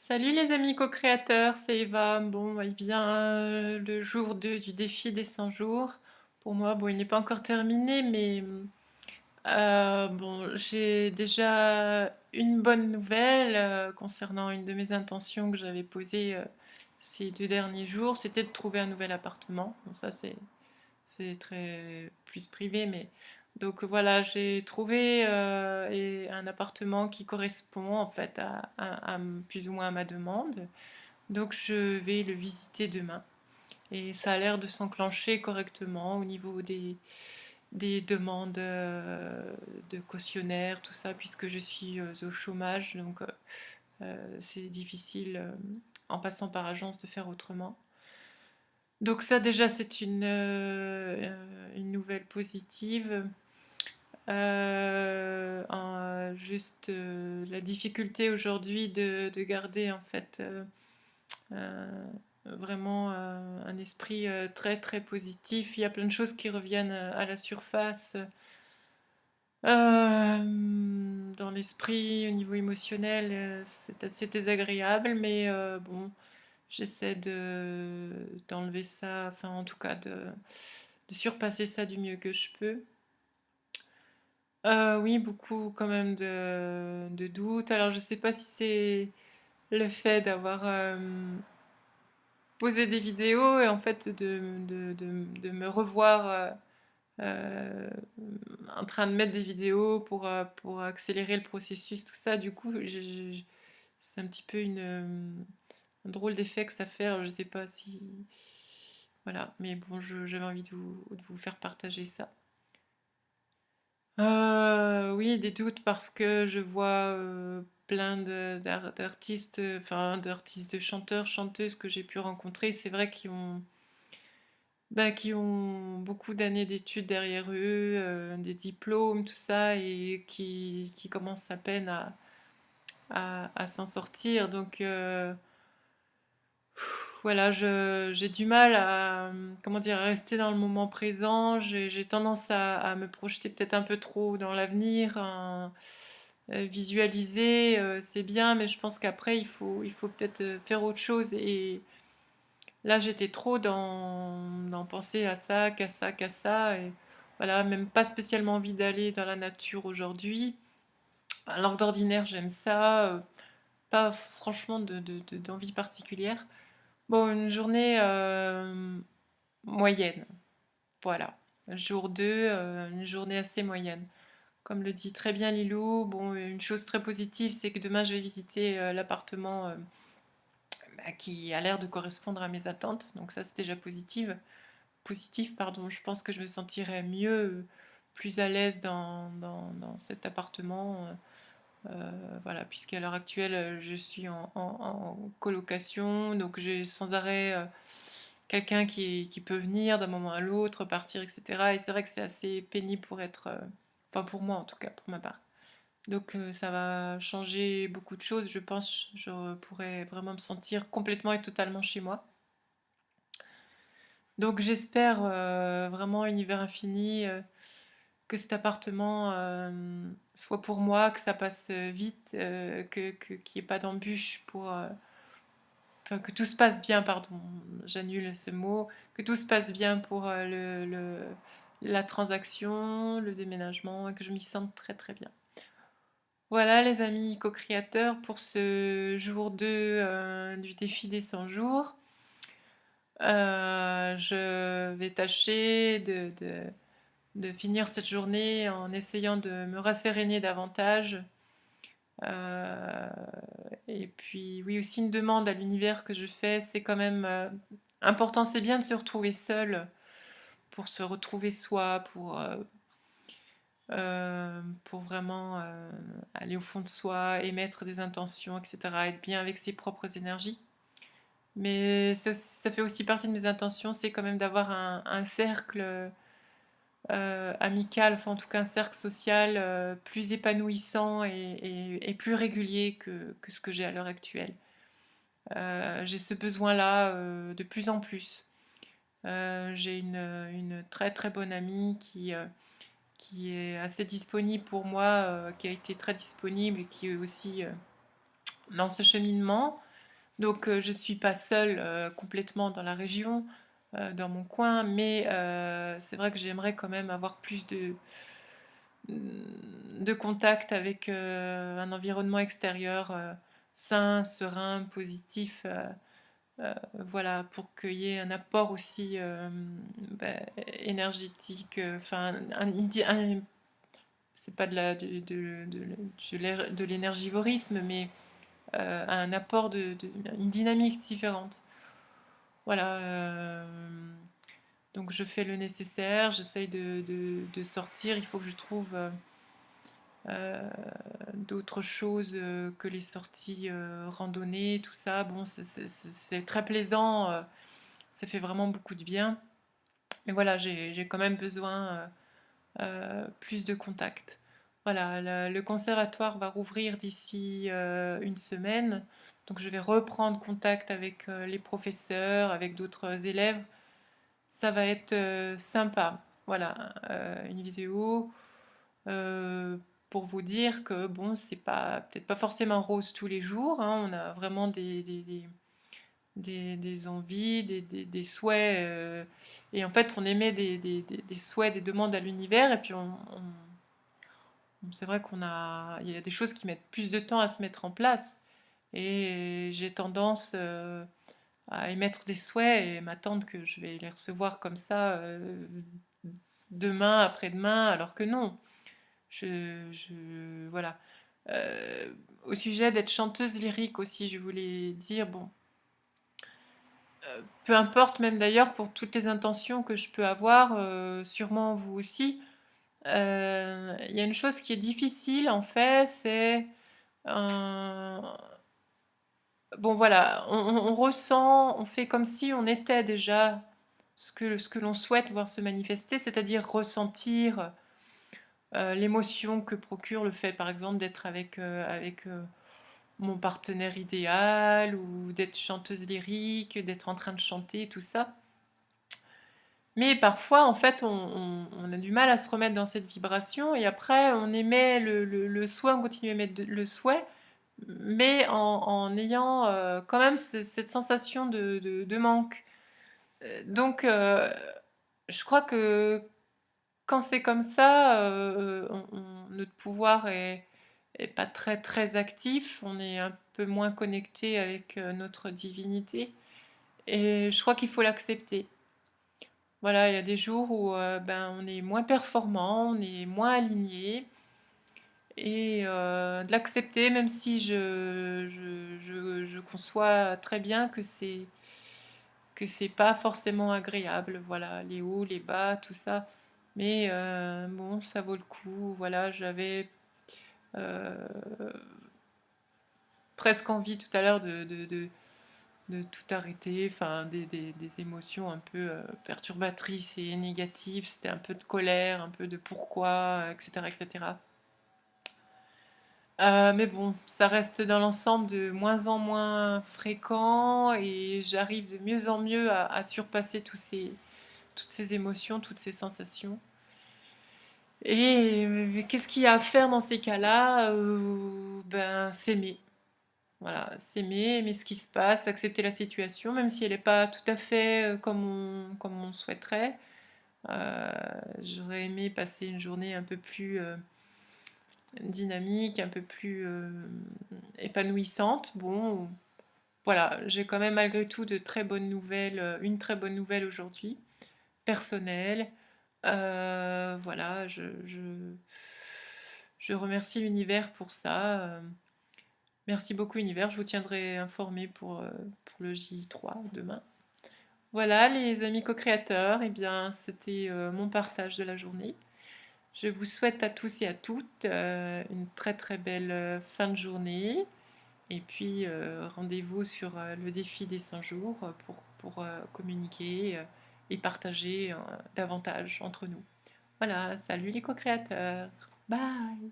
Salut les amis co-créateurs, c'est Eva. Bon, eh bien, le jour 2 du défi des 100 jours. Pour moi, bon, il n'est pas encore terminé, mais bon, j'ai déjà une bonne nouvelle concernant une de mes intentions que j'avais posées ces 2 derniers jours, c'était de trouver un nouvel appartement. Bon, ça, c'est très plus privé, mais donc voilà, j'ai trouvé un appartement qui correspond en fait plus ou moins à ma demande. Donc je vais le visiter demain. Et ça a l'air de s'enclencher correctement au niveau des demandes de cautionnaire, tout ça, puisque je suis au chômage, donc c'est difficile en passant par agence de faire autrement. Donc ça déjà c'est une nouvelle positive. Juste la difficulté aujourd'hui de garder en fait euh, vraiment un esprit très très positif. Il y a plein de choses qui reviennent à la surface dans l'esprit, au niveau émotionnel, c'est assez désagréable, mais bon, j'essaie d'enlever ça, enfin en tout cas de surpasser ça du mieux que je peux. Oui, beaucoup quand même de doutes. Alors je sais pas si c'est le fait d'avoir posé des vidéos et en fait de me revoir euh, en train de mettre des vidéos pour accélérer le processus, tout ça. Du coup, c'est un petit peu un drôle d'effet que ça fait. Alors je sais pas si... Voilà, mais bon, j'avais envie de vous faire partager ça. Oui, des doutes parce que je vois plein d'artistes, enfin d'artistes, de chanteurs, chanteuses que j'ai pu rencontrer. C'est vrai qui ont beaucoup d'années d'études derrière eux, des diplômes, tout ça, et qui commencent à peine à s'en sortir. Donc voilà, j'ai du mal à, comment dire, à rester dans le moment présent. J'ai tendance à me projeter peut-être un peu trop dans l'avenir. Visualiser, c'est bien, mais je pense qu'après, il faut peut-être faire autre chose. Et là, j'étais trop dans penser à ça, qu'à ça, qu'à ça. Et voilà, même pas spécialement envie d'aller dans la nature aujourd'hui. Alors d'ordinaire, j'aime ça. Pas franchement d'envie particulière. Bon, une journée moyenne, voilà. Jour 2, une journée assez moyenne. Comme le dit très bien Lilou, bon, une chose très positive, c'est que demain je vais visiter l'appartement qui a l'air de correspondre à mes attentes. Donc ça, c'est déjà positif, pardon. Je pense que je me sentirai mieux, plus à l'aise dans cet appartement. Voilà, puisqu'à l'heure actuelle, je suis en colocation, donc j'ai sans arrêt quelqu'un qui peut venir d'un moment à l'autre, partir, etc. Et c'est vrai que c'est assez pénible pour être, enfin pour moi en tout cas, pour ma part. Donc ça va changer beaucoup de choses, je pense. Je pourrais vraiment me sentir complètement et totalement chez moi. Donc j'espère vraiment univers infini que cet appartement soit pour moi, que ça passe vite, qu'il n'y ait pas d'embûches enfin, que tout se passe bien, pardon, j'annule ce mot, que tout se passe bien pour la transaction, le déménagement, et que je m'y sente très très bien. Voilà les amis co-créateurs pour ce jour 2 du défi des 100 jours. Je vais tâcher de finir cette journée en essayant de me rasséréner davantage. Euh, et puis oui, aussi une demande à l'univers que je fais, c'est quand même important, c'est bien de se retrouver seul pour se retrouver soi, pour vraiment aller au fond de soi, émettre des intentions, etc., être bien avec ses propres énergies. Mais ça fait aussi partie de mes intentions, c'est quand même d'avoir un cercle amical, enfin en tout cas un cercle social plus épanouissant et plus régulier que ce que j'ai à l'heure actuelle. J'ai ce besoin-là de plus en plus. J'ai une très très bonne amie qui est assez disponible pour moi, qui a été très disponible et qui est aussi dans ce cheminement. Donc je ne suis pas seule complètement dans la région, dans mon coin, mais c'est vrai que j'aimerais quand même avoir plus de contact avec un environnement extérieur sain, serein, positif. Voilà, pour qu'il y ait un apport aussi énergétique, enfin, c'est pas de l'énergivorisme, mais un apport une dynamique différente. Voilà, donc je fais le nécessaire, j'essaye de sortir, il faut que je trouve euh, d'autres choses que les sorties randonnées, tout ça. Bon, c'est très plaisant, ça fait vraiment beaucoup de bien. Mais voilà, j'ai quand même besoin plus de contact. Voilà, le conservatoire va rouvrir d'ici une semaine. Donc je vais reprendre contact avec les professeurs, avec d'autres élèves. Ça va être sympa. Voilà, une vidéo euh, pour vous dire que bon, c'est pas peut-être pas forcément rose tous les jours, hein. On a vraiment des envies, des souhaits. Et en fait, on émet des souhaits, des demandes à l'univers. Et puis, c'est vrai il y a des choses qui mettent plus de temps à se mettre en place. Et j'ai tendance à émettre des souhaits et m'attendre que je vais les recevoir comme ça demain, après-demain, alors que non. Voilà. Euh, Au sujet d'être chanteuse lyrique aussi, je voulais dire, bon, peu importe même d'ailleurs pour toutes les intentions que je peux avoir, sûrement vous aussi, il y a une chose qui est difficile en fait, c'est... euh, bon voilà, on ressent, on fait comme si on était déjà ce que l'on souhaite voir se manifester, c'est-à-dire ressentir l'émotion que procure le fait par exemple d'être avec mon partenaire idéal ou d'être chanteuse lyrique, d'être en train de chanter, tout ça. Mais parfois, en fait, on a du mal à se remettre dans cette vibration et après, on émet le souhait, on continue à émettre le souhait, mais en ayant quand même cette sensation de manque. Donc, je crois que quand c'est comme ça, notre pouvoir est pas très très actif, on est un peu moins connecté avec notre divinité et je crois qu'il faut l'accepter. Voilà, il y a des jours où ben, on est moins performant, on est moins aligné, et de l'accepter, même si je conçois très bien que c'est pas forcément agréable, voilà, les hauts, les bas, tout ça. Mais bon, ça vaut le coup. Voilà, j'avais euh, presque envie tout à l'heure de tout arrêter, enfin des émotions un peu perturbatrices et négatives, c'était un peu de colère, un peu de pourquoi, etc. etc. Mais bon, ça reste dans l'ensemble de moins en moins fréquent et j'arrive de mieux en mieux à surpasser toutes ces émotions, toutes ces sensations. Et qu'est-ce qu'il y a à faire dans ces cas-là? Ben, s'aimer. Voilà, s'aimer, aimer ce qui se passe, accepter la situation, même si elle n'est pas tout à fait comme on souhaiterait. Euh, J'aurais aimé passer une journée un peu plus dynamique, un peu plus épanouissante. Bon, voilà, j'ai quand même malgré tout de très bonnes nouvelles, une très bonne nouvelle aujourd'hui, personnelle. Voilà, je remercie l'univers pour ça. Merci beaucoup univers, je vous tiendrai informé pour le J3 demain. Voilà les amis co-créateurs, eh bien c'était mon partage de la journée. Je vous souhaite à tous et à toutes une très très belle fin de journée. Et puis rendez-vous sur le défi des 100 jours pour communiquer et partager davantage entre nous. Voilà, salut les co-créateurs. Bye.